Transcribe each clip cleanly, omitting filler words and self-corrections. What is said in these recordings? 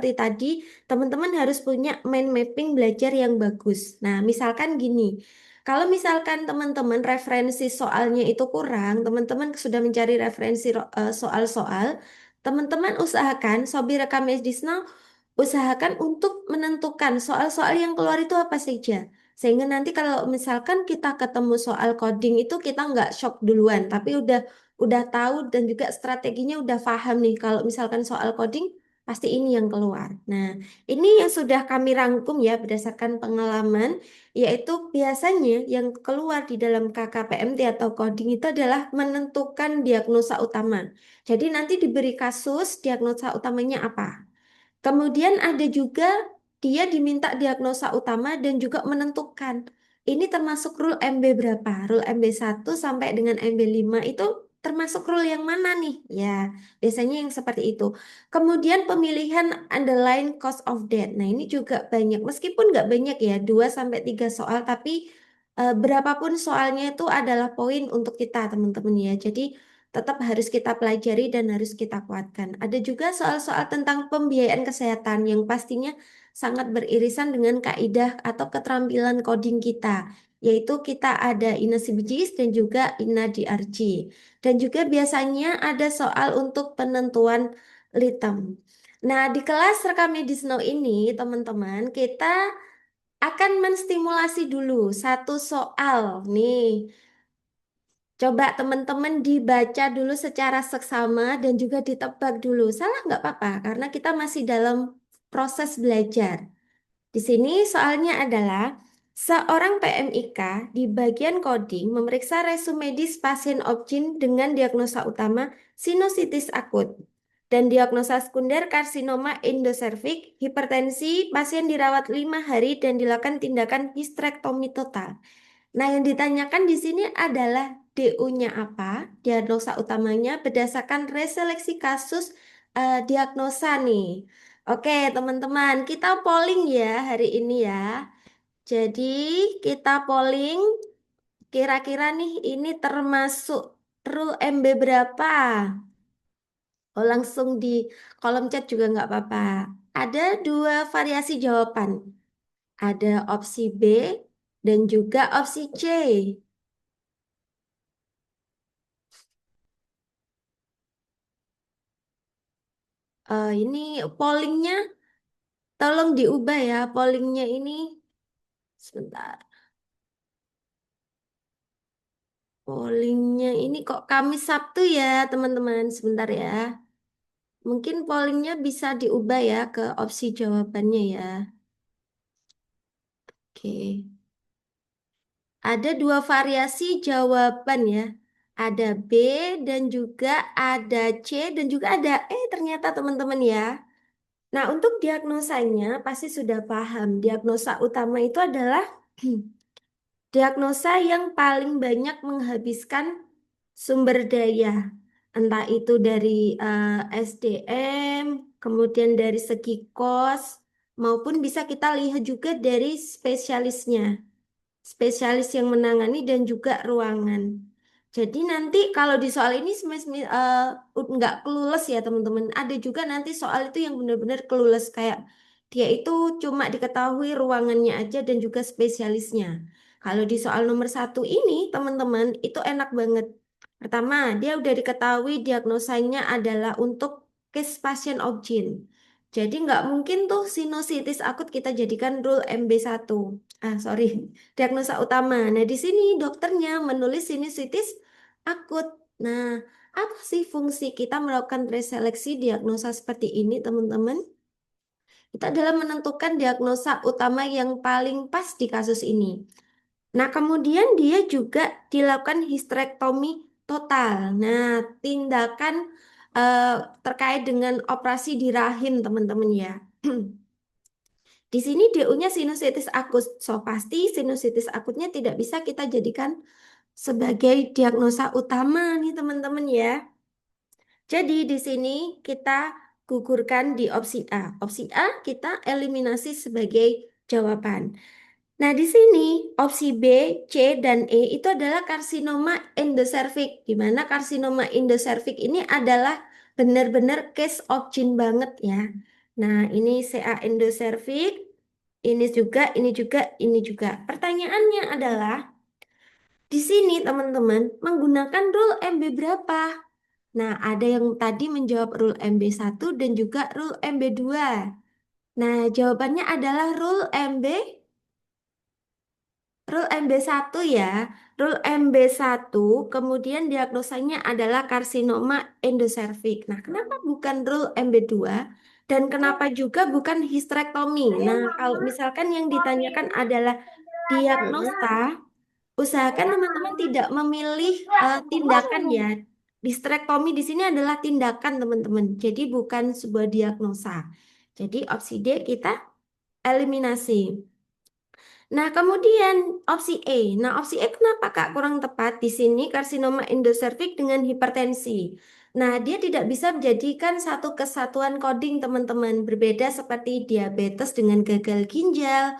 seperti tadi, teman-teman harus punya mind mapping belajar yang bagus. Nah, misalkan gini, kalau misalkan teman-teman referensi soalnya itu kurang, teman-teman sudah mencari referensi soal-soal, teman-teman usahakan, Sobi Rekam Edisno, usahakan untuk menentukan soal-soal yang keluar itu apa saja. Sehingga nanti kalau misalkan kita ketemu soal coding itu kita nggak shock duluan, tapi udah tahu dan juga strateginya udah paham nih. Kalau misalkan soal coding pasti ini yang keluar. Nah, ini yang sudah kami rangkum ya berdasarkan pengalaman, yaitu biasanya yang keluar di dalam KKPMT atau coding itu adalah menentukan diagnosa utama. Jadi nanti diberi kasus, diagnosa utamanya apa? Kemudian ada juga dia diminta diagnosa utama dan juga menentukan. Ini termasuk rule MB berapa? Rule MB 1 sampai dengan MB 5 itu termasuk rule yang mana nih? Ya, biasanya yang seperti itu. Kemudian pemilihan underline cause of death. Nah, ini juga banyak. Meskipun nggak banyak ya, 2 sampai 3 soal, tapi berapapun soalnya itu adalah poin untuk kita, teman-teman ya. Jadi, tetap harus kita pelajari dan harus kita kuatkan. Ada juga soal-soal tentang pembiayaan kesehatan yang pastinya sangat beririsan dengan kaidah atau keterampilan coding kita, yaitu kita ada INA CBGS dan juga INA DRG. Dan juga biasanya ada soal untuk penentuan litem. Nah, di kelas rekam medis now ini, teman-teman, kita akan menstimulasi dulu satu soal nih. Coba teman-teman dibaca dulu secara seksama dan juga ditebak dulu. Salah nggak apa-apa, karena kita masih dalam proses belajar. Di sini soalnya adalah seorang PMIK di bagian coding memeriksa resume medis pasien Opjin dengan diagnosa utama sinusitis akut dan diagnosa sekunder karsinoma endoservik, hipertensi, pasien dirawat 5 hari dan dilakukan tindakan histrektomi total. Nah, yang ditanyakan di sini adalah DU-nya apa, diagnosa utamanya berdasarkan reseleksi kasus diagnosa nih. Oke, teman-teman, kita polling ya hari ini ya. Jadi, kita polling kira-kira nih ini termasuk rule MB berapa? Oh, langsung di kolom chat juga nggak apa-apa. Ada dua variasi jawaban. Ada opsi B dan juga opsi C. Ini pollingnya tolong diubah ya, pollingnya ini sebentar. Pollingnya ini kok Kamis Sabtu ya, teman-teman. Sebentar ya. Mungkin pollingnya bisa diubah ya ke opsi jawabannya ya. Oke. Ada dua variasi jawaban ya. Ada B dan juga ada C dan juga ada E ternyata teman-teman ya. Nah, untuk diagnosanya pasti sudah paham. Diagnosa utama itu adalah diagnosa yang paling banyak menghabiskan sumber daya, entah itu dari SDM, kemudian dari segi kos, maupun bisa kita lihat juga dari spesialisnya, spesialis yang menangani dan juga ruangan. Jadi nanti kalau di soal ini nggak clueless ya teman-teman. Ada juga nanti soal itu yang benar-benar clueless kayak dia itu cuma diketahui ruangannya aja dan juga spesialisnya. Kalau di soal nomor 1 ini teman-teman itu enak banget. Pertama, dia udah diketahui diagnosanya adalah untuk case pasien objin. Jadi nggak mungkin tuh sinusitis akut kita jadikan rule MB 1. Sorry, diagnosa utama. Nah, di sini dokternya menulis sinusitis akut. Nah, apa sih fungsi kita melakukan preseleksi diagnosa seperti ini, teman-teman? Itu adalah menentukan diagnosa utama yang paling pas di kasus ini. Nah, kemudian dia juga dilakukan histrektomi total. Nah, tindakan eh, terkait dengan operasi di rahim, teman-teman ya. Di sini DU-nya sinusitis akut. So, pasti sinusitis akutnya tidak bisa kita jadikan sebagai diagnosa utama nih, teman-teman ya. Jadi, di sini kita gugurkan di opsi A. Opsi A kita eliminasi sebagai jawaban. Nah, di sini opsi B, C, dan E itu adalah karsinoma endoservik, di mana karsinoma endoservik ini adalah benar-benar case of gene banget ya. Nah, ini CA endocervix, ini juga, ini juga, ini juga. Pertanyaannya adalah, di sini teman-teman menggunakan rule MB berapa? Nah, ada yang tadi menjawab rule MB1 dan juga rule MB2. Nah, jawabannya adalah rule MB1 ya. Rule MB1 kemudian diagnosanya adalah karsinoma endocervix. Nah, kenapa bukan rule MB2 dan kenapa juga bukan histerektomi? Nah, kalau misalkan yang ditanyakan adalah diagnosa, usahakan teman-teman tidak memilih tindakan ya. Histerektomi di sini adalah tindakan teman-teman. Jadi bukan sebuah diagnosa. Jadi opsi D kita eliminasi. Nah, kemudian opsi E. Nah, opsi E kenapa Kak kurang tepat? Di sini karsinoma endoservix dengan hipertensi. Nah, dia tidak bisa menjadikan satu kesatuan coding teman-teman. Berbeda seperti diabetes dengan gagal ginjal,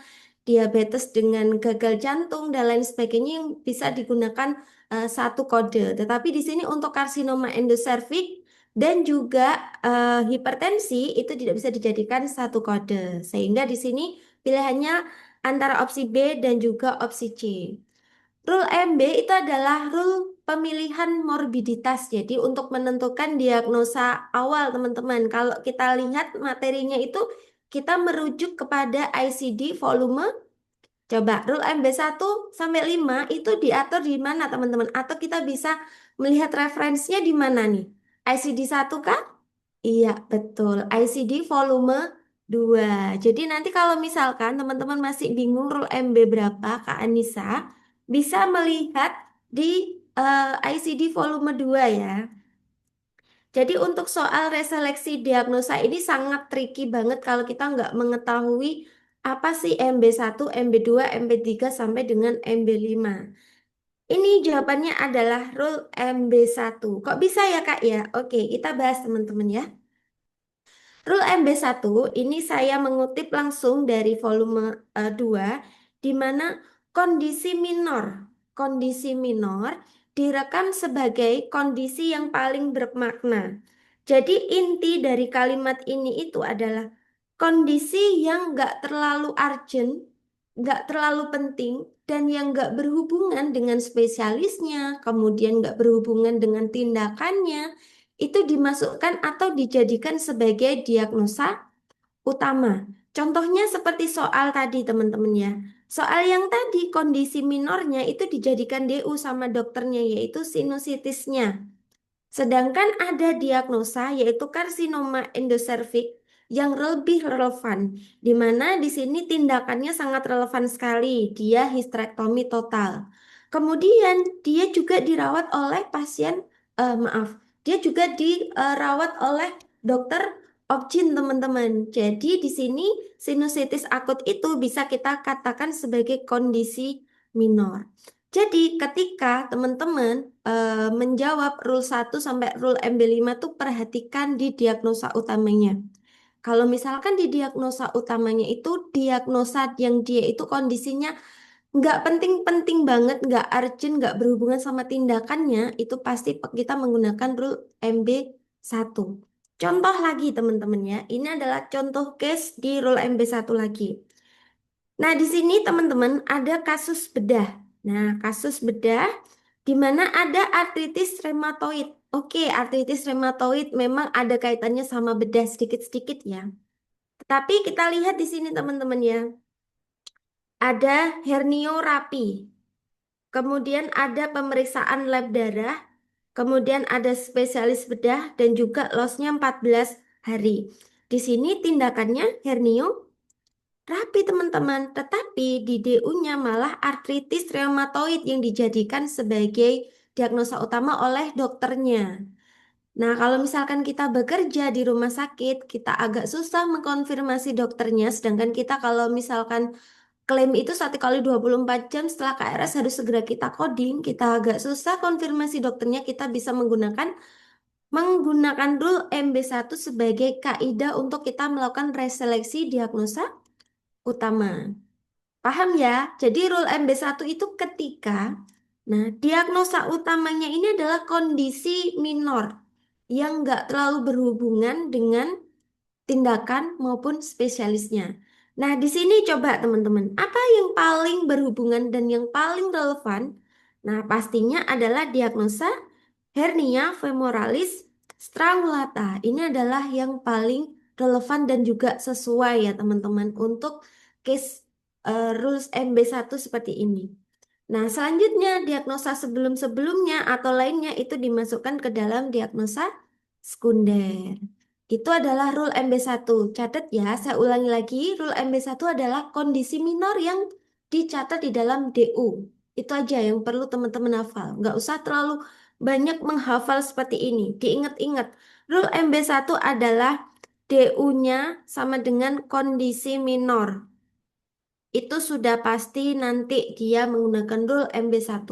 diabetes dengan gagal jantung, dan lain sebagainya yang bisa digunakan satu kode. Tetapi di sini untuk karsinoma endoservix dan juga hipertensi itu tidak bisa dijadikan satu kode. Sehingga di sini pilihannya antara opsi B dan juga opsi C. Rule MB itu adalah rule pemilihan morbiditas. Jadi untuk menentukan diagnosa awal teman-teman. Kalau kita lihat materinya itu kita merujuk kepada ICD volume. Coba rule MB1 sampai 5 itu diatur di mana teman-teman? Atau kita bisa melihat referensinya di mana nih? ICD 1 kah? Iya, betul. ICD volume 2. Jadi nanti kalau misalkan teman-teman masih bingung rule MB berapa, Kak Anissa, bisa melihat di ICD volume 2 ya. Jadi untuk soal reseleksi diagnosa ini sangat tricky banget kalau kita nggak mengetahui apa sih MB1, MB2, MB3 sampai dengan MB5. Ini jawabannya adalah rule MB1. Kok bisa ya Kak ya? Oke, kita bahas teman-teman ya. Rule MB1 ini saya mengutip langsung dari volume 2 di mana kondisi minor direkam sebagai kondisi yang paling bermakna. Jadi inti dari kalimat ini itu adalah kondisi yang nggak terlalu urgent, nggak terlalu penting, dan yang nggak berhubungan dengan spesialisnya, kemudian nggak berhubungan dengan tindakannya, itu dimasukkan atau dijadikan sebagai diagnosa utama. Contohnya seperti soal tadi teman-teman ya. Soal yang tadi kondisi minornya itu dijadikan DU sama dokternya yaitu sinusitisnya. Sedangkan ada diagnosa yaitu karsinoma endoservix yang lebih relevan, di mana di sini tindakannya sangat relevan sekali. Dia histerektomi total. Kemudian dia juga dirawat oleh pasien, maaf, dia juga dirawat oleh dokter Opjin teman-teman. Jadi di sini sinusitis akut itu bisa kita katakan sebagai kondisi minor. Jadi ketika teman-teman menjawab rule 1 sampai rule MB5 tuh perhatikan di diagnosa utamanya. Kalau misalkan di diagnosa utamanya itu diagnosa yang dia itu kondisinya nggak penting-penting banget, nggak urgent, nggak berhubungan sama tindakannya, itu pasti kita menggunakan rule MB1. Contoh lagi teman-teman ya, ini adalah contoh case di rule MB1 lagi. Nah, di sini teman-teman ada kasus bedah. Nah, kasus bedah di mana ada artritis rheumatoid. Oke, artritis rheumatoid memang ada kaitannya sama bedah sedikit-sedikit ya. Tetapi kita lihat di sini teman-teman ya. Ada herniorapi. Kemudian ada pemeriksaan lab darah. Kemudian ada spesialis bedah dan juga lossnya 14 hari. Di sini tindakannya hernio rapi teman-teman, tetapi di DU-nya malah artritis reumatoid yang dijadikan sebagai diagnosa utama oleh dokternya. Nah, kalau misalkan kita bekerja di rumah sakit, kita agak susah mengkonfirmasi dokternya, sedangkan kita kalau misalkan klaim itu 1 kali 24 jam setelah KRS harus segera kita coding, kita agak susah konfirmasi dokternya, kita bisa menggunakan rule MB1 sebagai kaidah untuk kita melakukan reseleksi diagnosa utama. Paham ya? Jadi rule MB1 itu ketika, nah diagnosa utamanya ini adalah kondisi minor yang nggak terlalu berhubungan dengan tindakan maupun spesialisnya. Nah, di sini coba teman-teman, apa yang paling berhubungan dan yang paling relevan? Nah, pastinya adalah diagnosa hernia femoralis strangulata. Ini adalah yang paling relevan dan juga sesuai ya teman-teman untuk case rules MB1 seperti ini. Nah, selanjutnya diagnosa sebelum-sebelumnya atau lainnya itu dimasukkan ke dalam diagnosa sekunder. Itu adalah rule MB1. Catat ya, saya ulangi lagi, rule MB1 adalah kondisi minor yang dicatat di dalam DU. Itu aja yang perlu teman-teman hafal. Nggak usah terlalu banyak menghafal seperti ini. Diingat-ingat, rule MB1 adalah DU-nya sama dengan kondisi minor. Itu sudah pasti nanti dia menggunakan rule MB1.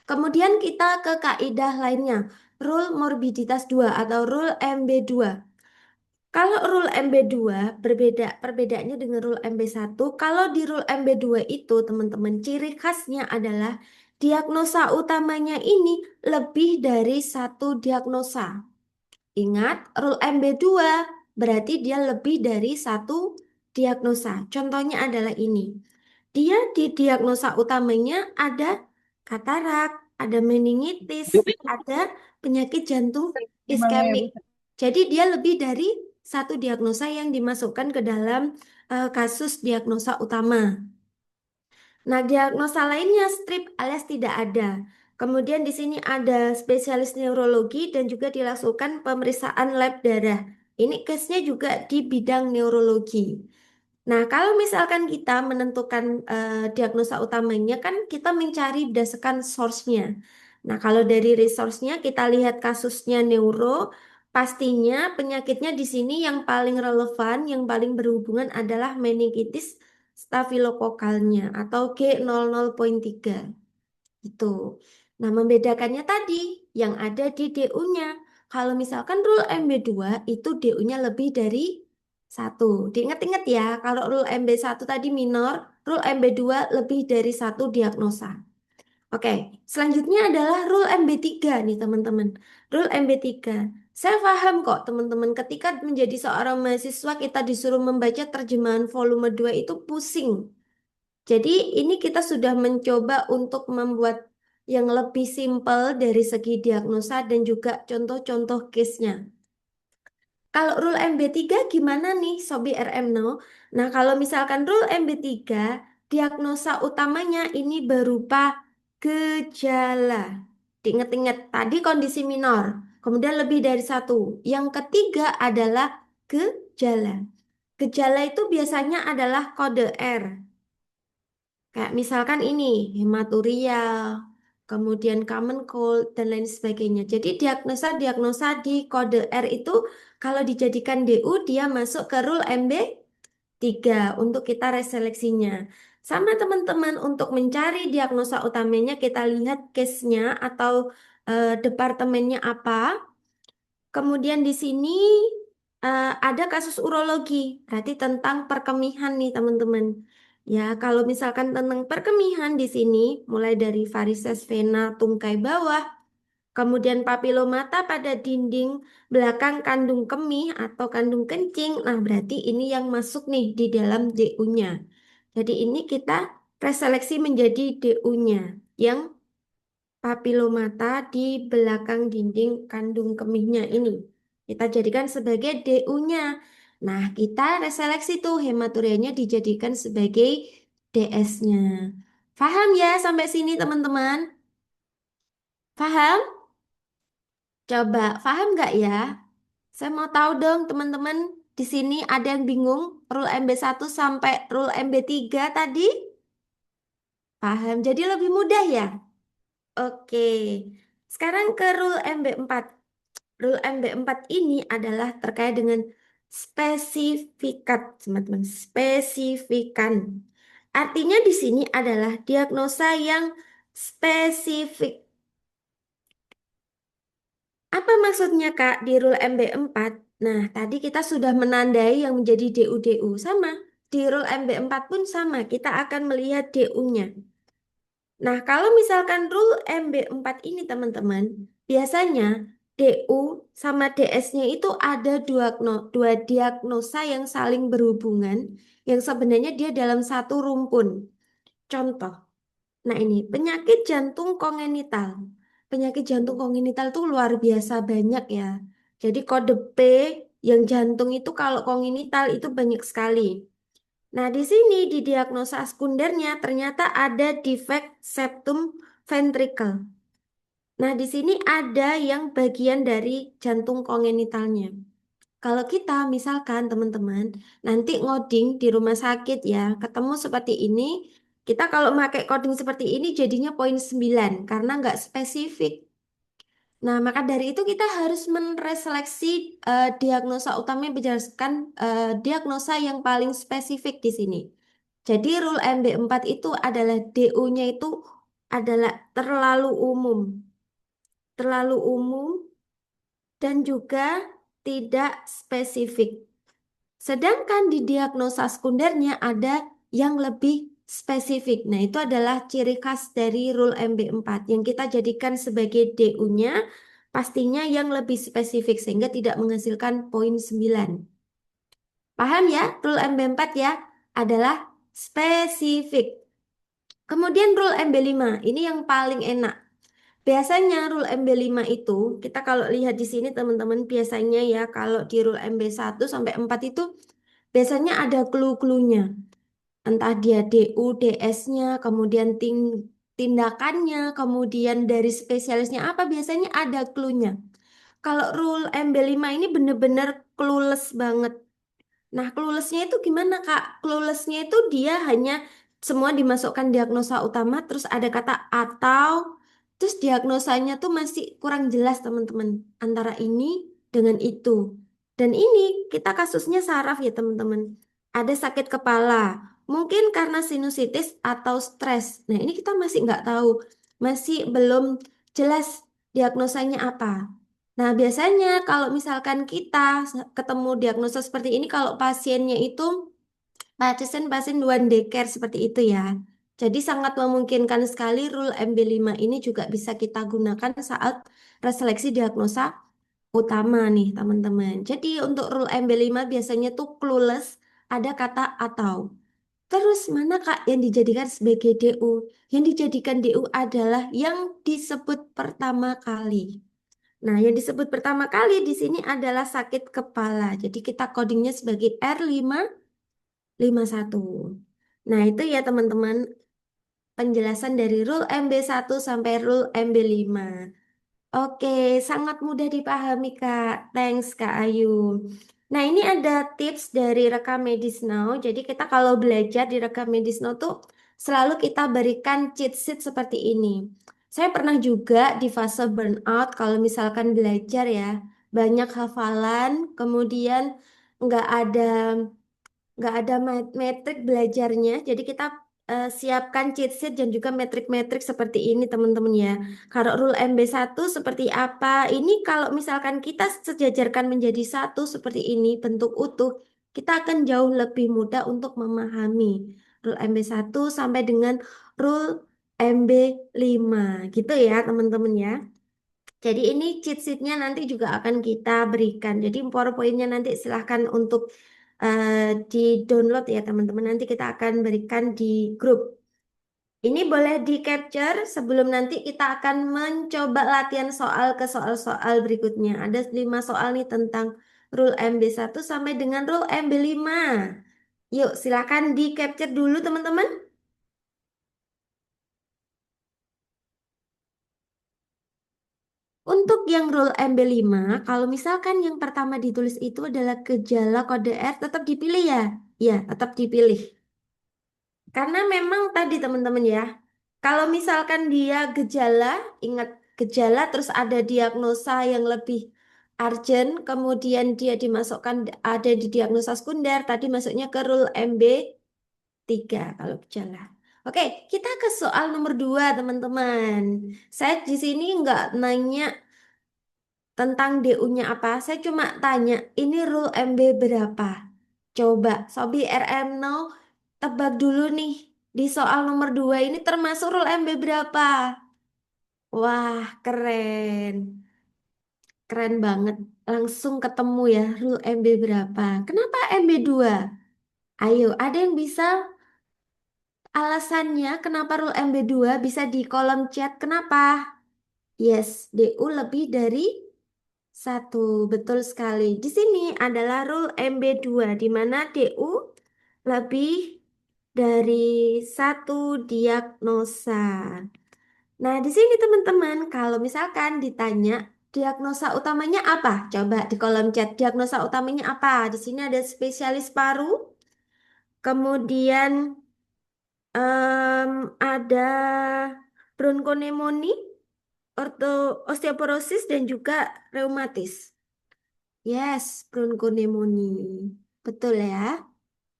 Kemudian kita ke kaidah lainnya, rule morbiditas 2 atau rule MB2. Kalau rule MB2 berbeda, perbedaannya dengan rule MB1. Kalau di rule MB2 itu teman-teman ciri khasnya adalah diagnosa utamanya ini lebih dari satu diagnosa. Ingat, rule MB2 berarti dia lebih dari satu diagnosa. Contohnya adalah ini. Dia di diagnosa utamanya ada katarak, ada meningitis, ada penyakit jantung iskemik. Jadi dia lebih dari satu diagnosa yang dimasukkan ke dalam kasus diagnosa utama. Nah, diagnosa lainnya strip alias tidak ada. Kemudian di sini ada spesialis neurologi dan juga dilakukan pemeriksaan lab darah. Ini case-nya juga di bidang neurologi. Nah, kalau misalkan kita menentukan diagnosa utamanya kan kita mencari berdasarkan source-nya. Nah, kalau dari resource-nya kita lihat kasusnya neuro, pastinya penyakitnya di sini yang paling relevan, yang paling berhubungan adalah meningitis stafilokokalnya atau G00.3. Itu. Nah, membedakannya tadi yang ada di DU-nya. Kalau misalkan rule MB2 itu DU-nya lebih dari satu. Diingat-ingat ya, kalau rule MB1 tadi minor, rule MB2 lebih dari satu diagnosa. Oke, selanjutnya adalah rule MB3 nih teman-teman. Rule MB3. Saya paham kok teman-teman ketika menjadi seorang mahasiswa kita disuruh membaca terjemahan volume 2 itu pusing. Jadi ini kita sudah mencoba untuk membuat yang lebih simpel dari segi diagnosa dan juga contoh-contoh case-nya. Kalau rule MB3 gimana nih Sobi RMno? Nah, kalau misalkan rule MB3, diagnosa utamanya ini berupa gejala. Diingat-ingat tadi kondisi minor, kemudian lebih dari satu. Yang ketiga adalah gejala. Gejala itu biasanya adalah kode R. Kayak misalkan ini, hematuria, kemudian common cold, dan lain sebagainya. Jadi diagnosa-diagnosa di kode R itu kalau dijadikan DU, dia masuk ke rule MB3 untuk kita reseleksinya. Sama teman-teman, untuk mencari diagnosa utamanya, kita lihat case-nya atau departemennya apa. Kemudian di sini ada kasus urologi, berarti tentang perkemihan nih teman-teman. Ya, kalau misalkan tentang perkemihan di sini, mulai dari varises vena tungkai bawah, kemudian papilomata pada dinding belakang kandung kemih atau kandung kencing, nah berarti ini yang masuk nih di dalam DU-nya. Jadi ini kita preseleksi menjadi DU-nya, yang papilomata di belakang dinding kandung kemihnya ini. Kita jadikan sebagai DU-nya. Nah, kita reseleksi tuh hematurianya dijadikan sebagai DS-nya. Paham ya sampai sini teman-teman? Paham? Coba, paham nggak ya? Saya mau tahu dong teman-teman, di sini ada yang bingung rule MB1 sampai rule MB3 tadi? Paham, jadi lebih mudah ya? Oke, sekarang ke rule MB4. Rule MB4 ini adalah terkait dengan spesifikat, teman-teman. Spesifikan. Artinya di sini adalah diagnosa yang spesifik. Apa maksudnya Kak di rule MB4? Nah, tadi kita sudah menandai yang menjadi DU-DU. Sama, di rule MB4 pun sama. Kita akan melihat DU-nya. Nah, kalau misalkan rule MB4 ini teman-teman, biasanya DU sama DS-nya itu ada dua diagnosa yang saling berhubungan, yang sebenarnya dia dalam satu rumpun. Contoh, nah ini penyakit jantung kongenital. Penyakit jantung kongenital itu luar biasa banyak ya. Jadi kode P yang jantung itu kalau kongenital itu banyak sekali. Nah, di sini di diagnosa sekundernya ternyata ada defect septum ventricle. Nah, di sini ada yang bagian dari jantung kongenitalnya. Kalau kita misalkan teman-teman nanti ngoding di rumah sakit ya, ketemu seperti ini, kita kalau pakai coding seperti ini jadinya poin 9 karena nggak spesifik. Nah, maka dari itu kita harus mereseleksi diagnosa utama yang berdasarkan diagnosa yang paling spesifik di sini. Jadi rule MB4 itu adalah DU-nya itu adalah terlalu umum dan juga tidak spesifik. Sedangkan di diagnosa sekundernya ada yang lebih spesifik. Nah, itu adalah ciri khas dari rule MB4 yang kita jadikan sebagai DU-nya pastinya yang lebih spesifik sehingga tidak menghasilkan poin 9. Paham ya? Rule MB4 ya adalah spesifik. Kemudian rule MB5 ini yang paling enak. Biasanya rule MB5 itu kita kalau lihat di sini teman-teman biasanya ya kalau di rule MB1 sampai 4 itu biasanya ada clue-cluenya. Entah dia DU, DS-nya, kemudian tindakannya, kemudian dari spesialisnya apa, biasanya ada clue-nya. Kalau rule MB5 ini bener-bener clueless banget. Nah, cluelessnya itu gimana, Kak? Cluelessnya itu dia hanya semua dimasukkan diagnosa utama, terus ada kata atau, terus diagnosanya tuh masih kurang jelas, teman-teman, antara ini dengan itu. Dan ini kita kasusnya saraf ya, teman-teman. Ada sakit kepala, mungkin karena sinusitis atau stres. Nah, ini kita masih nggak tahu, masih belum jelas diagnosanya apa. Nah, biasanya kalau misalkan kita ketemu diagnosa seperti ini, kalau pasiennya itu pasien-pasien one day care seperti itu ya. Jadi sangat memungkinkan sekali rule MB5 ini juga bisa kita gunakan saat reseleksi diagnosa utama nih, teman-teman. Jadi untuk rule MB5 biasanya tuh clueless, ada kata atau. Terus mana Kak yang dijadikan sebagai DU? Yang dijadikan DU adalah yang disebut pertama kali. Nah, yang disebut pertama kali di sini adalah sakit kepala. Jadi kita codingnya sebagai R551. Nah, itu ya teman-teman penjelasan dari rule MB1 sampai rule MB5. Oke, sangat mudah dipahami Kak. Thanks Kak Ayu. Nah, ini ada tips dari Rekam Medis Now. Jadi kita kalau belajar di Rekam Medis Now tuh selalu kita berikan cheat sheet seperti ini. Saya pernah juga di fase burnout kalau misalkan belajar ya, banyak hafalan, kemudian nggak ada metrik belajarnya. Jadi kita siapkan cheat sheet dan juga metrik-metrik seperti ini teman-teman ya. Kalau rule MB1 seperti apa? Ini kalau misalkan kita sejajarkan menjadi satu seperti ini bentuk utuh, kita akan jauh lebih mudah untuk memahami rule MB1 sampai dengan rule MB5 gitu ya teman-teman ya. Jadi ini cheat sheet-nya nanti juga akan kita berikan. Jadi PowerPoint-nya nanti silahkan untuk di-download ya teman-teman. Nanti kita akan berikan di grup. Ini boleh di-capture sebelum nanti kita akan mencoba latihan soal ke soal-soal berikutnya. Ada 5 soal nih tentang rule MB1 sampai dengan rule MB5. Yuk, silahkan di-capture dulu teman-teman. Untuk yang rule MB5, kalau misalkan yang pertama ditulis itu adalah gejala kode R, tetap dipilih ya? Ya, tetap dipilih. Karena memang tadi teman-teman ya, kalau misalkan dia gejala, ingat gejala terus ada diagnosa yang lebih urgent, kemudian dia dimasukkan ada di diagnosa sekunder, tadi masuknya ke rule MB3 kalau gejala. Oke, kita ke soal nomor 2 teman-teman. Saya di sini nggak nanya tentang DU-nya apa, saya cuma tanya, ini rule MB berapa? Coba, Sobi RM tebak dulu nih, di soal nomor 2 ini termasuk rule MB berapa? Wah, keren. Keren banget. Langsung ketemu ya rule MB berapa. Kenapa MB2? Ayo, ada yang bisa alasannya kenapa rule MB2 bisa di kolom chat? Kenapa? Yes, DU lebih dari satu. Betul sekali. Di sini adalah rule MB2 di mana DU lebih dari satu diagnosa. Nah, di sini teman-teman, kalau misalkan ditanya diagnosa utamanya apa? Coba di kolom chat, diagnosa utamanya apa? Di sini ada spesialis paru, kemudian ada bronkonemoni, osteoporosis, dan juga reumatis. Yes, bronkonemoni. Betul ya?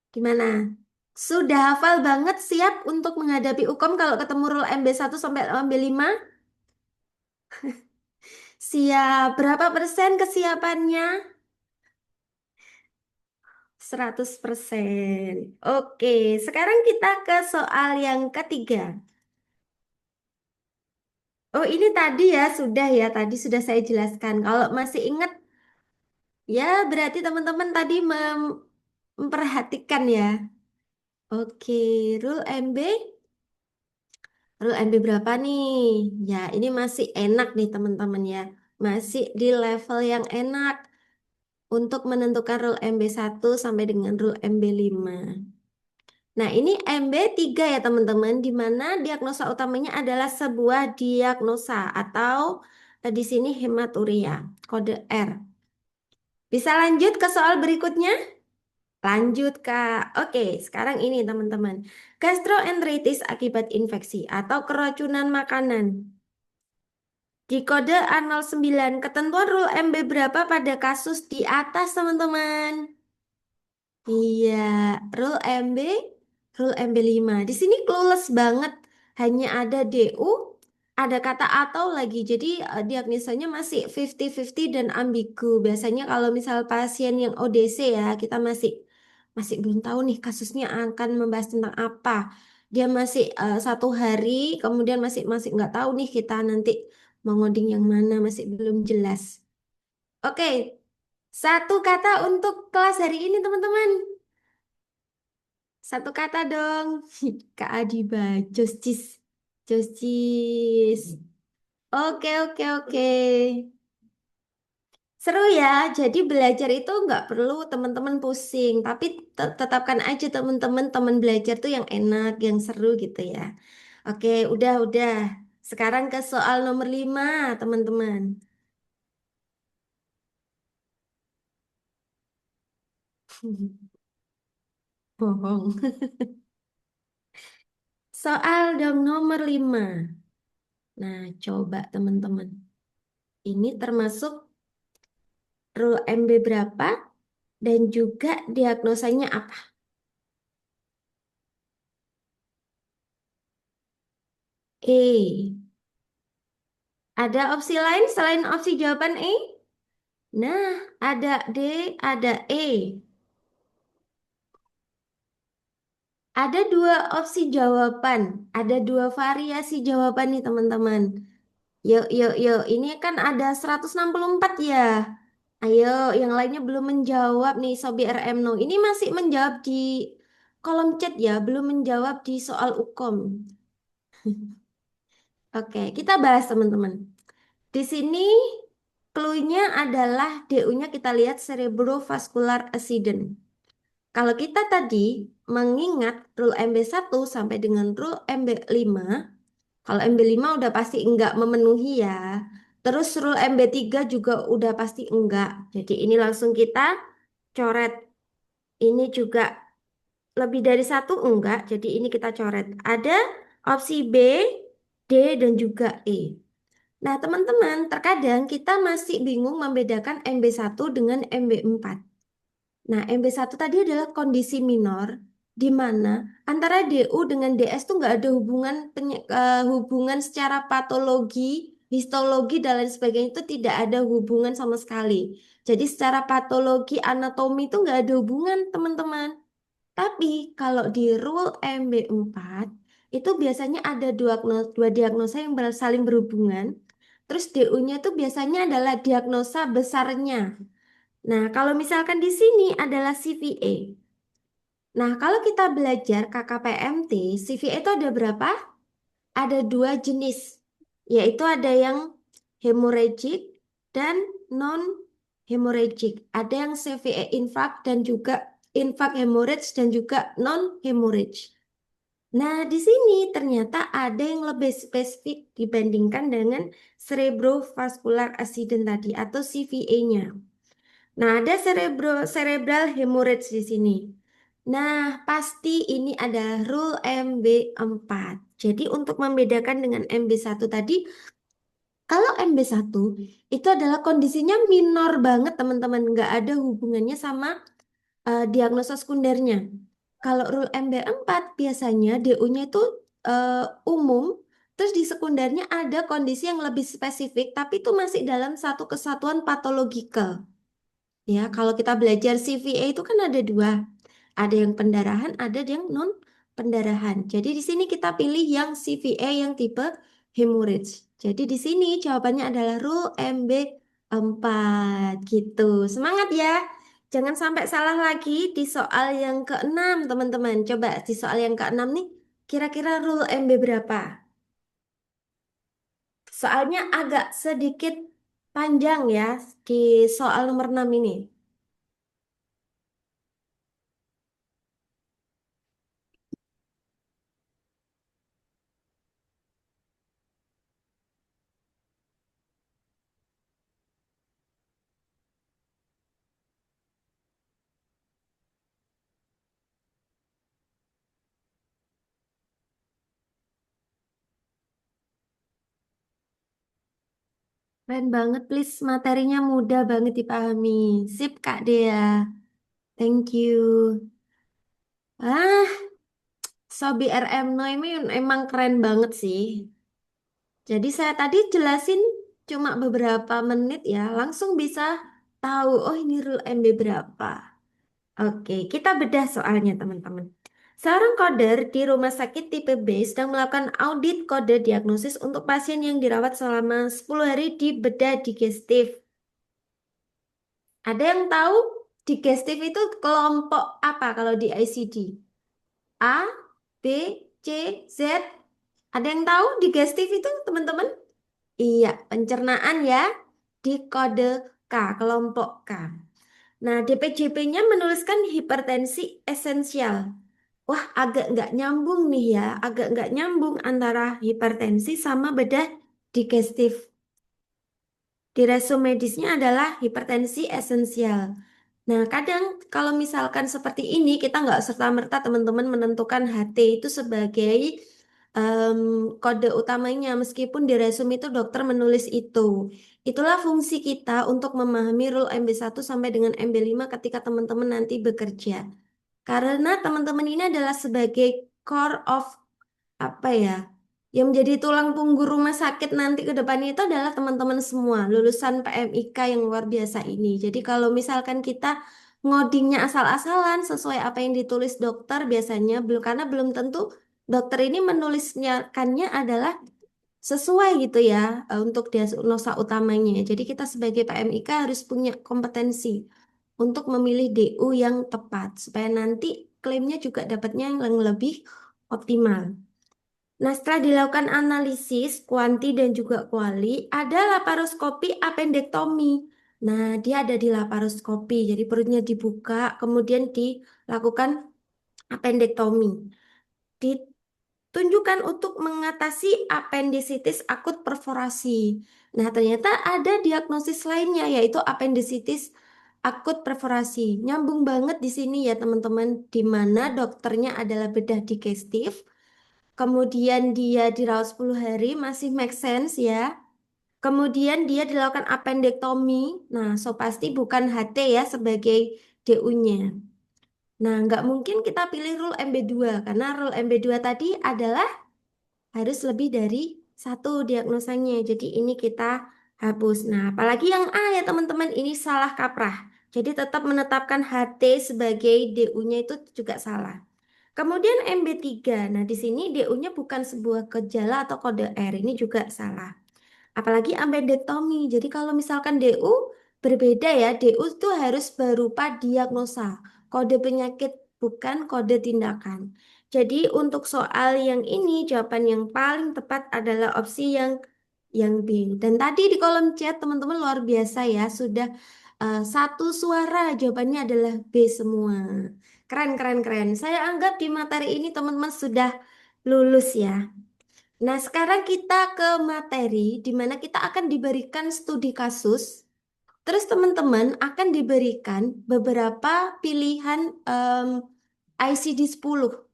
Gimana? Sudah hafal banget siap untuk menghadapi UKOM kalau ketemu rule MB1 sampai MB5? Siap. Berapa persen kesiapannya? 100%. Oke, sekarang kita ke soal yang ketiga. Oh, ini tadi ya, sudah ya. Tadi sudah saya jelaskan. Kalau masih ingat, ya berarti teman-teman tadi memperhatikan ya. Oke, rule MB. Rule MB berapa nih? Ya, ini masih enak nih teman-teman ya. Masih di level yang enak untuk menentukan rule MB1 sampai dengan rule MB5. Nah, ini MB3 ya teman-teman, di mana diagnosa utamanya adalah sebuah diagnosa atau di sini hematuria, kode R. Bisa lanjut ke soal berikutnya? Lanjut, Kak. Oke, sekarang ini teman-teman. Gastroenteritis akibat infeksi atau keracunan makanan. Di kode A09, ketentuan rule MB berapa pada kasus di atas, teman-teman? Iya, rule MB, rule MB5. Di sini clueless banget. Hanya ada DU, ada kata atau lagi. Jadi diagnosanya masih 50-50 dan ambigu. Biasanya kalau misal pasien yang ODC ya, kita masih masih belum tahu nih kasusnya akan membahas tentang apa. Dia masih 1 hari, kemudian masih masih nggak tahu nih kita nanti mau ngoding yang mana, masih belum jelas. Oke, satu kata untuk kelas hari ini teman-teman. Satu kata dong. Kak Adiba, Joscis. Joscis. Oke, oke, oke. Seru ya. Jadi belajar itu nggak perlu teman-teman pusing. Tapi tetapkan aja teman-teman teman belajar tuh yang enak, yang seru gitu ya. Oke, udah. Sekarang ke soal nomor 5, teman-teman. Bohong. Soal dong nomor 5. Nah, coba teman-teman. Ini termasuk rule MB berapa? Dan juga diagnosanya apa? E. Ada opsi lain selain opsi jawaban E? Nah, ada D, ada E. Ada dua opsi jawaban, ada dua variasi jawaban nih teman-teman. Yuk, yuk, yuk. Ini kan ada 164 ya. Ayo, yang lainnya belum menjawab nih Sobi RMno. Ini masih menjawab di kolom chat ya, belum menjawab di soal UKOM. Oke, kita bahas teman-teman. Di sini clue-nya adalah DU-nya kita lihat cerebrovascular accident. Kalau kita tadi mengingat rule MB1 sampai dengan rule MB5, kalau MB5 udah pasti enggak memenuhi ya. Terus rule MB3 juga udah pasti enggak. Jadi ini langsung kita coret. Ini juga lebih dari satu enggak. Jadi ini kita coret. Ada opsi B, D, dan juga E. Nah, teman-teman, terkadang kita masih bingung membedakan MB1 dengan MB4. Nah, MB1 tadi adalah kondisi minor di mana antara DU dengan DS tuh nggak ada hubungan secara patologi, histologi dan lain sebagainya itu tidak ada hubungan sama sekali. Jadi secara patologi anatomi itu nggak ada hubungan, teman-teman. Tapi kalau di rule MB4 itu biasanya ada dua diagnosa yang saling berhubungan. Terus DU-nya itu biasanya adalah diagnosa besarnya. Nah, kalau misalkan di sini adalah CVA. Nah, kalau kita belajar KKPMT, CVA itu ada berapa? Ada dua jenis, yaitu ada yang hemorrhagic dan non hemorrhagic. Ada yang CVA infarct dan juga infarct hemorrhage dan juga non hemorrhage. Nah, di sini ternyata ada yang lebih spesifik dibandingkan dengan cerebrovascular accident tadi atau CVA-nya. Nah, ada cerebral hemorrhage di sini. Nah, pasti ini adalah rule MB4. Jadi untuk membedakan dengan MB1 tadi, kalau MB1 itu adalah kondisinya minor banget teman-teman, nggak ada hubungannya sama diagnosa sekundernya. Kalau rule MB4 biasanya DU-nya itu eh, umum, terus di sekundernya ada kondisi yang lebih spesifik, tapi itu masih dalam satu kesatuan patologikal. Ya, kalau kita belajar CVA itu kan ada dua. Ada yang pendarahan, ada yang non pendarahan. Jadi di sini kita pilih yang CVA yang tipe hemorrhage. Jadi di sini jawabannya adalah rule MB4 gitu. Semangat ya. Jangan sampai salah lagi di soal yang keenam, teman-teman. Coba di soal yang keenam nih, kira-kira rule MB berapa? Soalnya agak sedikit panjang ya di soal nomor 6 ini. Keren banget, please. Materinya mudah banget dipahami. Sip, Kak Dea. Thank you. Ah, Sobi RM No ini emang keren banget sih. Jadi saya tadi jelasin cuma beberapa menit ya, langsung bisa tahu, oh ini rule MB berapa. Oke, kita bedah soalnya teman-teman. Seorang coder di rumah sakit tipe B sedang melakukan audit kode diagnosis untuk pasien yang dirawat selama 10 hari di bedah digestif. Ada yang tahu digestif itu kelompok apa kalau di ICD? A, B, C, Z. Ada yang tahu digestif itu teman-teman? Iya, pencernaan ya di kode K, kelompok K. Nah, DPJP-nya menuliskan hipertensi esensial. Wah, agak nggak nyambung nih ya, agak nggak nyambung antara hipertensi sama bedah digestif. Di resume medisnya adalah hipertensi esensial. Nah, kadang kalau misalkan seperti ini, kita nggak serta-merta teman-teman menentukan HT itu sebagai em, kode utamanya, meskipun di resume itu dokter menulis itu. Itulah fungsi kita untuk memahami rule MB1 sampai dengan MB5 ketika teman-teman nanti bekerja. Karena teman-teman ini adalah sebagai core of apa ya, yang menjadi tulang punggung rumah sakit nanti ke depannya itu adalah teman-teman semua lulusan PMIK yang luar biasa ini. Jadi kalau misalkan kita ngodingnya asal-asalan sesuai apa yang ditulis dokter biasanya belum, karena belum tentu dokter ini menulisnya kannya adalah sesuai gitu ya untuk diagnosa utamanya. Jadi kita sebagai PMIK harus punya kompetensi untuk memilih DU yang tepat supaya nanti klaimnya juga dapatnya yang lebih optimal. Nah, setelah dilakukan analisis kuanti dan juga kuali, ada laparoskopi apendektomi. Nah, dia ada di laparoskopi, jadi perutnya dibuka, kemudian dilakukan apendektomi. Ditunjukkan untuk mengatasi apendisitis akut perforasi. Nah, ternyata ada diagnosis lainnya, yaitu apendisitis akut perforasi. Nyambung banget di sini ya, teman-teman, di mana dokternya adalah bedah digestif. Kemudian dia dirawat 10 hari masih make sense ya. Kemudian dia dilakukan appendektomi. Nah, so pasti bukan HT ya sebagai DU-nya. Nah, nggak mungkin kita pilih rule MB2 karena rule MB2 tadi adalah harus lebih dari satu diagnosanya. Jadi ini kita hapus. Nah, apalagi yang A ya teman-teman, ini salah kaprah. Jadi tetap menetapkan HT sebagai DU-nya itu juga salah. Kemudian MB3. Nah, di sini DU-nya bukan sebuah gejala atau kode R. Ini juga salah. Apalagi ambidektomi. Jadi kalau misalkan DU berbeda ya, DU itu harus berupa diagnosa, kode penyakit bukan kode tindakan. Jadi untuk soal yang ini jawaban yang paling tepat adalah opsi yang B. Dan tadi di kolom chat teman-teman luar biasa ya, sudah satu suara jawabannya adalah B semua. Keren, keren, keren. Saya anggap di materi ini teman-teman sudah lulus ya. Nah, sekarang kita ke materi di mana kita akan diberikan studi kasus. Terus teman-teman akan diberikan beberapa pilihan ICD 10.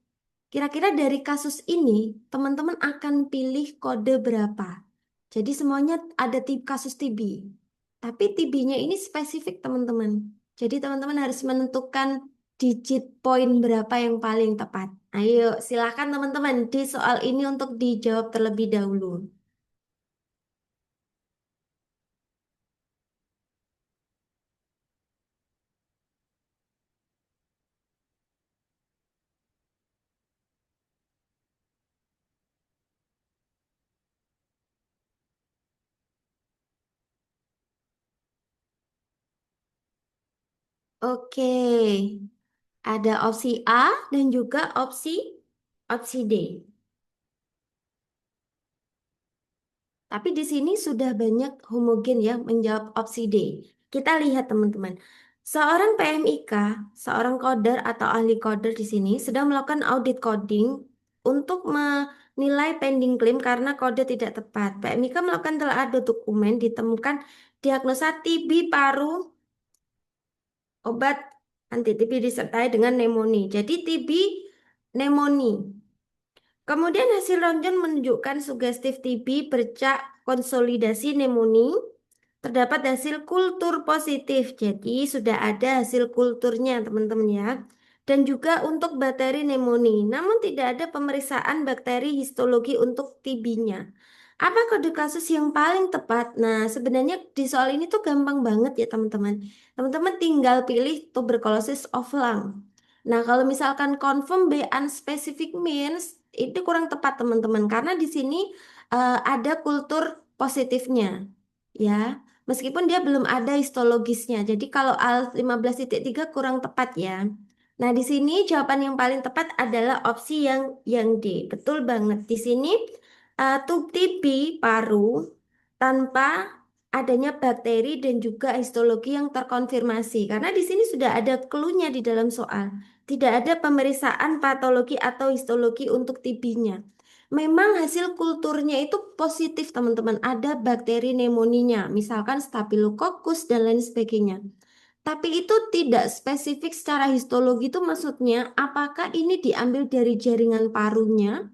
Kira-kira dari kasus ini, teman-teman akan pilih kode berapa? Jadi semuanya ada kasus TB. Tapi TB-nya ini spesifik teman-teman. Jadi teman-teman harus menentukan digit poin berapa yang paling tepat. Ayo, silakan teman-teman di soal ini untuk dijawab terlebih dahulu. Oke, ada opsi A dan juga opsi D. Tapi di sini sudah banyak homogen ya menjawab opsi D. Kita lihat teman-teman. Seorang PMIK, seorang coder atau ahli coder di sini sedang melakukan audit coding untuk menilai pending claim karena kode tidak tepat. PMIK melakukan telah ada dokumen ditemukan diagnosa TB paru, obat anti TB disertai dengan pneumonia. Jadi TB pneumonia. Kemudian hasil röntgen menunjukkan sugestif TB bercak konsolidasi pneumonia. Terdapat hasil kultur positif. Jadi sudah ada hasil kulturnya teman-teman ya. Dan juga untuk bakteri pneumonia. Namun tidak ada pemeriksaan bakteri histologi untuk TB-nya. Apa kode kasus yang paling tepat? Nah, sebenarnya di soal ini tuh gampang banget ya teman-teman. Teman-teman tinggal pilih tuberculosis of lung. Nah, kalau misalkan confirm B unspecific means itu kurang tepat teman-teman karena di sini ada kultur positifnya ya. Meskipun dia belum ada histologisnya. Jadi kalau AL 15.3 kurang tepat ya. Nah, di sini jawaban yang paling tepat adalah opsi yang D. Betul banget. Di sini TB paru tanpa adanya bakteri dan juga histologi yang terkonfirmasi. Karena di sini sudah ada clue-nya di dalam soal. Tidak ada pemeriksaan patologi atau histologi untuk TB-nya. Memang hasil kulturnya itu positif, teman-teman. Ada bakteri pneumoninya, misalkan Staphylococcus dan lain sebagainya. Tapi itu tidak spesifik secara histologi itu maksudnya apakah ini diambil dari jaringan parunya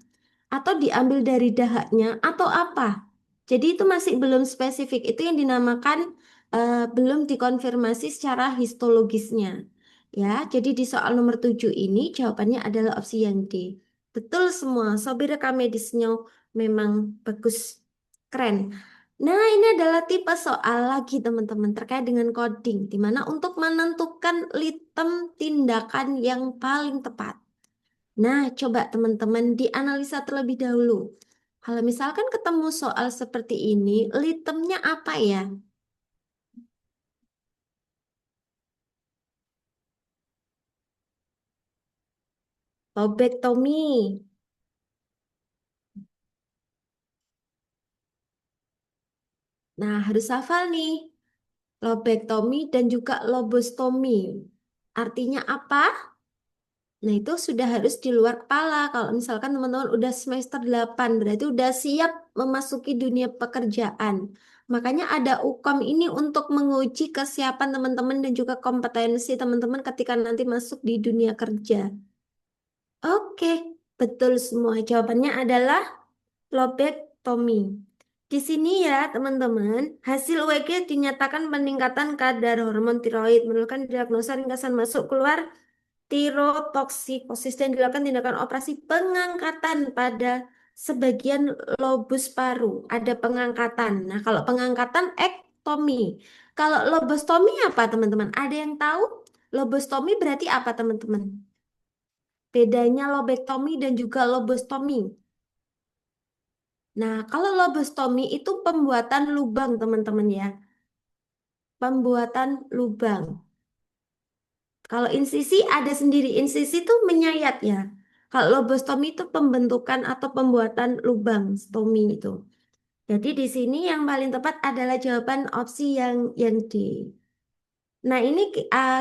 atau diambil dari dahaknya atau apa. Jadi itu masih belum spesifik. Itu yang dinamakan belum dikonfirmasi secara histologisnya. Ya, jadi di soal nomor 7 ini jawabannya adalah opsi yang D. Betul semua. Sobi rekam medisnya memang bagus. Keren. Nah, ini adalah tipe soal lagi teman-teman terkait dengan coding, di mana untuk menentukan litem tindakan yang paling tepat. Nah, coba teman-teman dianalisa terlebih dahulu. Kalau misalkan ketemu soal seperti ini, litemnya apa ya? Lobektomi. Nah, harus hafal nih. Lobektomi dan juga lobostomi. Artinya apa? Nah, itu sudah harus di luar kepala. Kalau misalkan teman-teman udah semester 8, berarti udah siap memasuki dunia pekerjaan. Makanya ada UKOM ini untuk menguji kesiapan teman-teman dan juga kompetensi teman-teman ketika nanti masuk di dunia kerja. Oke, betul semua. Jawabannya adalah lobektomi. Di sini ya, teman-teman, hasil UEG dinyatakan peningkatan kadar hormon tiroid, menurunkan diagnosa ringkasan masuk keluar tirotoksikosis dan dilakukan tindakan operasi pengangkatan pada sebagian lobus paru. Ada pengangkatan. Nah, kalau pengangkatan ektomi. Kalau lobostomi apa, teman-teman? Ada yang tahu? Lobostomi berarti apa, teman-teman? Bedanya lobektomi dan juga lobostomi. Nah, kalau lobostomi itu pembuatan lubang, teman-teman ya. Pembuatan lubang. Kalau insisi ada sendiri, insisi itu menyayat ya. Kalau lobostomi itu pembentukan atau pembuatan lubang, stomi itu. Jadi di sini yang paling tepat adalah jawaban opsi yang D. Nah, ini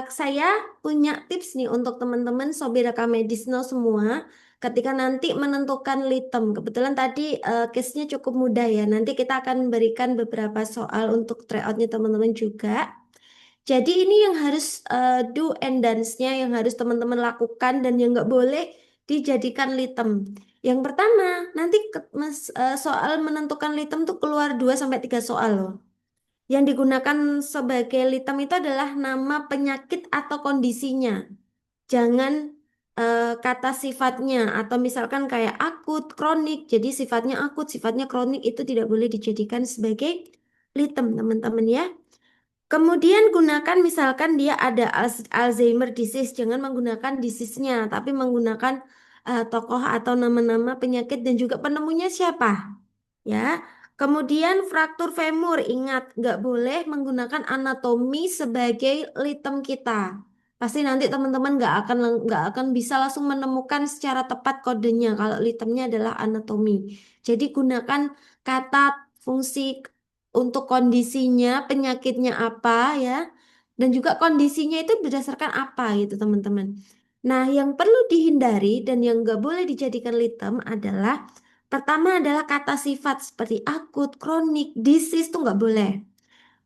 saya punya tips nih untuk teman-teman Sobi Rekam Medisno semua. Ketika nanti menentukan litem, kebetulan tadi case-nya cukup mudah ya. Nanti kita akan berikan beberapa soal untuk tryoutnya teman-teman juga. Jadi ini yang harus do and dance-nya yang harus teman-teman lakukan dan yang nggak boleh dijadikan litem. Yang pertama, nanti soal menentukan litem tuh keluar 2 sampai 3 soal loh. Yang digunakan sebagai litem itu adalah nama penyakit atau kondisinya. Jangan kata sifatnya atau misalkan kayak akut, kronik. Jadi sifatnya akut, sifatnya kronik itu tidak boleh dijadikan sebagai litem, teman-teman ya. Kemudian gunakan misalkan dia ada Alzheimer disease, jangan menggunakan disease-nya, tapi menggunakan tokoh atau nama-nama penyakit dan juga penemunya siapa. Ya, kemudian fraktur femur, ingat nggak boleh menggunakan anatomi sebagai litem kita. Pasti nanti teman-teman nggak akan bisa langsung menemukan secara tepat kodenya kalau litemnya adalah anatomi. Jadi gunakan kata fungsi untuk kondisinya, penyakitnya apa ya, dan juga kondisinya itu berdasarkan apa gitu teman-teman. Nah, yang perlu dihindari dan yang nggak boleh dijadikan litem adalah pertama adalah kata sifat seperti akut, kronik, disease itu nggak boleh.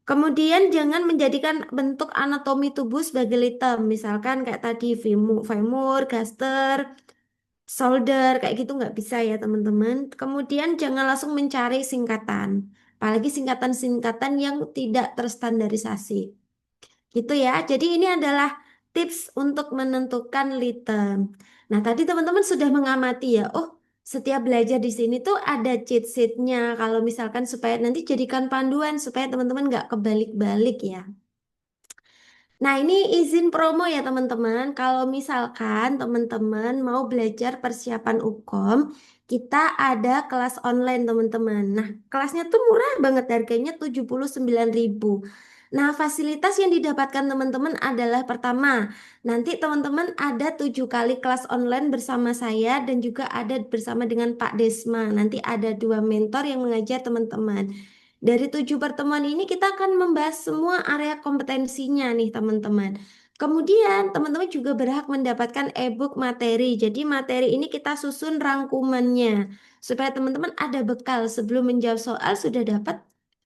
Kemudian jangan menjadikan bentuk anatomi tubuh sebagai litem. Misalkan kayak tadi femur, gaster, shoulder, kayak gitu nggak bisa ya teman-teman. Kemudian jangan langsung mencari singkatan. Apalagi singkatan-singkatan yang tidak terstandarisasi. Gitu ya. Jadi ini adalah tips untuk menentukan litem. Nah, tadi teman-teman sudah mengamati ya. Oh, setiap belajar di sini tuh ada cheat sheet-nya. Kalau misalkan supaya nanti jadikan panduan supaya teman-teman nggak kebalik-balik ya. Nah, ini izin promo ya teman-teman. Kalau misalkan teman-teman mau belajar persiapan UKOM, kita ada kelas online teman-teman. Nah, kelasnya tuh murah banget harganya 79.000. Nah, fasilitas yang didapatkan teman-teman adalah pertama, nanti teman-teman ada 7 kali kelas online bersama saya dan juga ada bersama dengan Pak Desma. Nanti ada 2 mentor yang mengajar teman-teman. Dari 7 pertemuan ini kita akan membahas semua area kompetensinya nih teman-teman. Kemudian teman-teman juga berhak mendapatkan e-book materi. Jadi materi ini kita susun rangkumannya supaya teman-teman ada bekal sebelum menjawab soal sudah dapat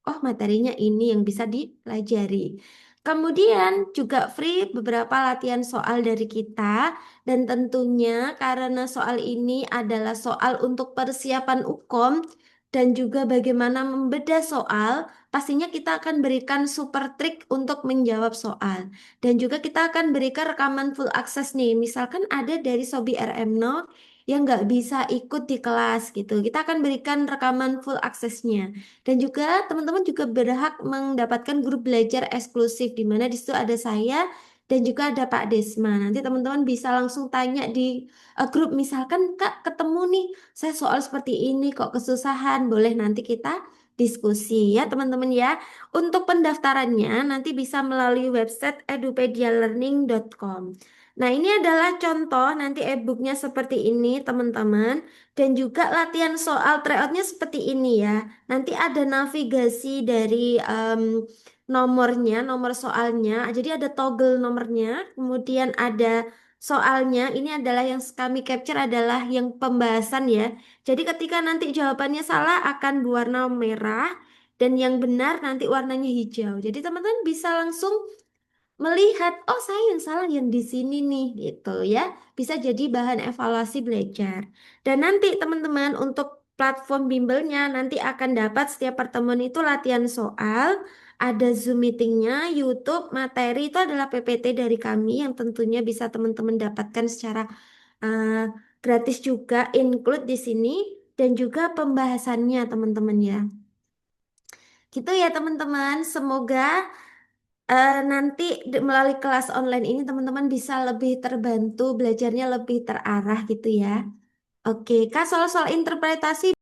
oh materinya ini yang bisa dipelajari. Kemudian juga free beberapa latihan soal dari kita dan tentunya karena soal ini adalah soal untuk persiapan UKOM dan juga bagaimana membedah soal, pastinya kita akan berikan super trik untuk menjawab soal. Dan juga kita akan berikan rekaman full access nih. Misalkan ada dari Sobi RMNO yang nggak bisa ikut di kelas gitu. Kita akan berikan rekaman full accessnya. Dan juga teman-teman juga berhak mendapatkan grup belajar eksklusif di mana di situ ada saya dan juga ada Pak Desma. Nanti teman-teman bisa langsung tanya di grup misalkan Kak ketemu nih saya soal seperti ini kok kesusahan. Boleh nanti kita diskusi ya teman-teman ya. Untuk pendaftarannya nanti bisa melalui website edupedialearning.com. Nah, ini adalah contoh nanti e-booknya seperti ini teman-teman. Dan juga latihan soal tryoutnya seperti ini ya. Nanti ada navigasi dari nomornya, nomor soalnya. Jadi ada toggle nomornya. Kemudian ada soalnya. Ini adalah yang kami capture adalah yang pembahasan ya. Jadi ketika nanti jawabannya salah akan berwarna merah dan yang benar nanti warnanya hijau. Jadi teman-teman bisa langsung melihat, oh saya yang salah yang di sini nih gitu ya. Bisa jadi bahan evaluasi belajar. Dan nanti teman-teman untuk platform bimbelnya nanti akan dapat setiap pertemuan itu latihan soal, ada Zoom meetingnya, YouTube, materi itu adalah PPT dari kami yang tentunya bisa teman-teman dapatkan secara uh, gratis juga, include di sini dan juga pembahasannya teman-teman ya. Gitu ya teman-teman, semoga nanti melalui kelas online ini teman-teman bisa lebih terbantu, belajarnya lebih terarah gitu ya. Oke, Kak, soal-soal interpretasi